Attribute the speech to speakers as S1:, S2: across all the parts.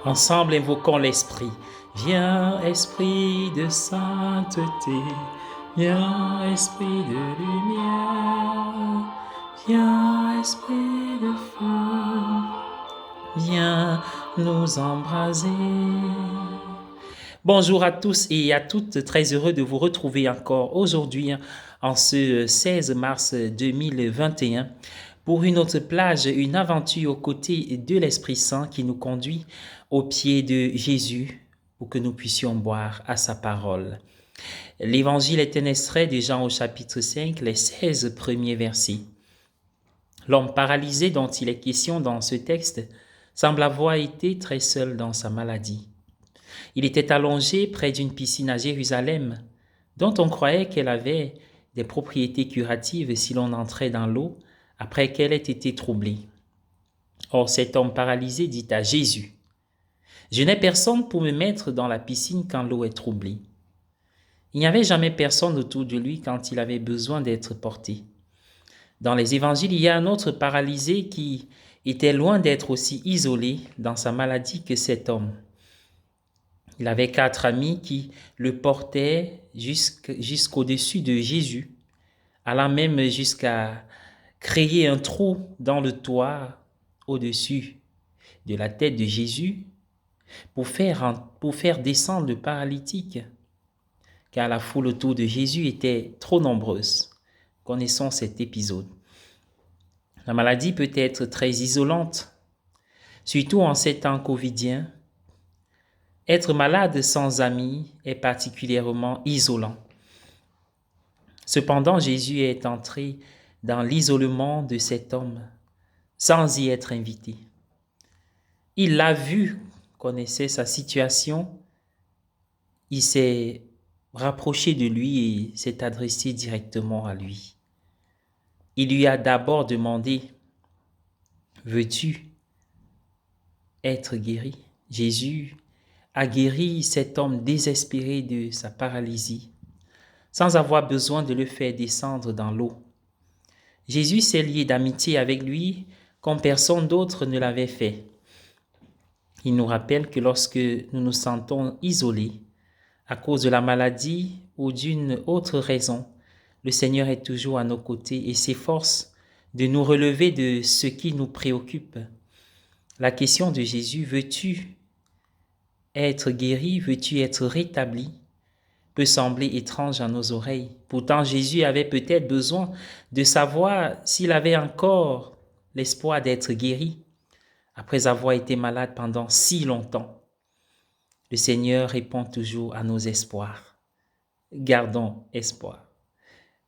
S1: Ensemble, invoquons l'Esprit. Viens, Esprit de sainteté, viens, Esprit de lumière, viens, Esprit de feu, viens nous embraser. Bonjour à tous et à toutes, très heureux de vous retrouver encore aujourd'hui en ce 16 mars 2021 pour une autre plage, une aventure aux côtés de l'Esprit Saint qui nous conduit au pied de Jésus pour que nous puissions boire à sa parole. L'évangile est un extrait de Jean au chapitre 5, les 16 premiers versets. L'homme paralysé dont il est question dans ce texte semble avoir été très seul dans sa maladie. Il était allongé près d'une piscine à Jérusalem, dont on croyait qu'elle avait des propriétés curatives si l'on entrait dans l'eau après qu'elle ait été troublée. Or cet homme paralysé dit à Jésus, « Je n'ai personne pour me mettre dans la piscine quand l'eau est troublée. » Il n'y avait jamais personne autour de lui quand il avait besoin d'être porté. Dans les évangiles, il y a un autre paralysé qui était loin d'être aussi isolé dans sa maladie que cet homme. Il avait 4 amis qui le portaient jusqu'au-dessus de Jésus, allant même jusqu'à créer un trou dans le toit au-dessus de la tête de Jésus pour faire descendre le paralytique, car la foule autour de Jésus était trop nombreuse. Connaissons cet épisode. La maladie peut être très isolante, surtout en ces temps covidiens. Être malade sans amis est particulièrement isolant. Cependant, Jésus est entré dans l'isolement de cet homme sans y être invité. Il l'a vu, connaissait sa situation, il s'est rapproché de lui et s'est adressé directement à lui. Il lui a d'abord demandé, « Veux-tu être guéri ?» Jésus a guéri cet homme désespéré de sa paralysie, sans avoir besoin de le faire descendre dans l'eau. Jésus s'est lié d'amitié avec lui comme personne d'autre ne l'avait fait. Il nous rappelle que lorsque nous nous sentons isolés à cause de la maladie ou d'une autre raison, le Seigneur est toujours à nos côtés et s'efforce de nous relever de ce qui nous préoccupe. La question de Jésus, veux-tu être guéri, veux-tu être rétabli, peut sembler étrange à nos oreilles. Pourtant, Jésus avait peut-être besoin de savoir s'il avait encore l'espoir d'être guéri après avoir été malade pendant si longtemps. Le Seigneur répond toujours à nos espoirs. Gardons espoir.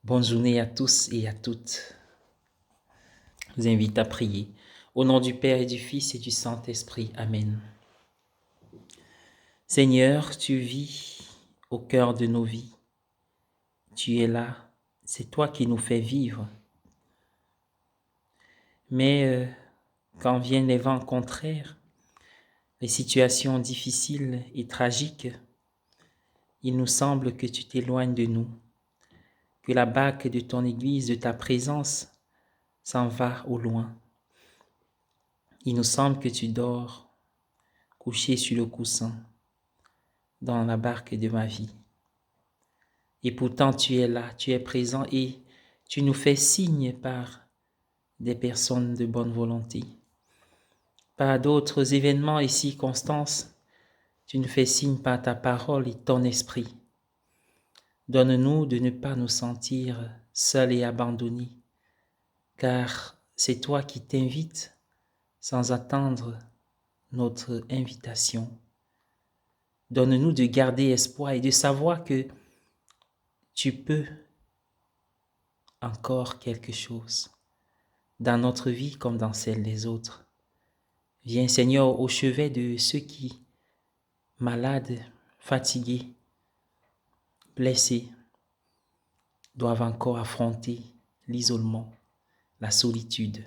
S1: Bonne journée à tous et à toutes. Je vous invite à prier. Au nom du Père et du Fils et du Saint-Esprit. Amen. Seigneur, tu vis au cœur de nos vies. Tu es là. C'est toi qui nous fais vivre. Mais quand viennent les vents contraires, les situations difficiles et tragiques, il nous semble que tu t'éloignes de nous, que la barque de ton Église, de ta présence, s'en va au loin. Il nous semble que tu dors, couché sur le coussin, dans la barque de ma vie. Et pourtant tu es là, tu es présent et tu nous fais signe par des personnes de bonne volonté. Par d'autres événements et circonstances, tu nous fais signe par ta parole et ton esprit. Donne-nous de ne pas nous sentir seuls et abandonnés, car c'est toi qui t'invites sans attendre notre invitation. Donne-nous de garder espoir et de savoir que tu peux encore quelque chose dans notre vie comme dans celle des autres. Viens Seigneur au chevet de ceux qui, malades, fatigués, blessés, doivent encore affronter l'isolement, la solitude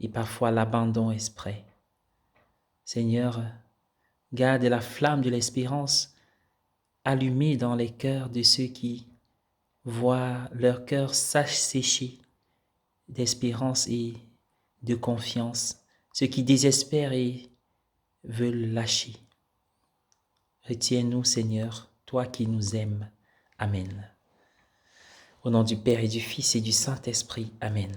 S1: et parfois l'abandon exprès. Seigneur, garde la flamme de l'espérance allumée dans les cœurs de ceux qui voient leur cœur s'assécher d'espérance et de confiance, ceux qui désespèrent et veulent lâcher. Retiens-nous, Seigneur, toi qui nous aimes. Amen. Au nom du Père et du Fils et du Saint-Esprit. Amen.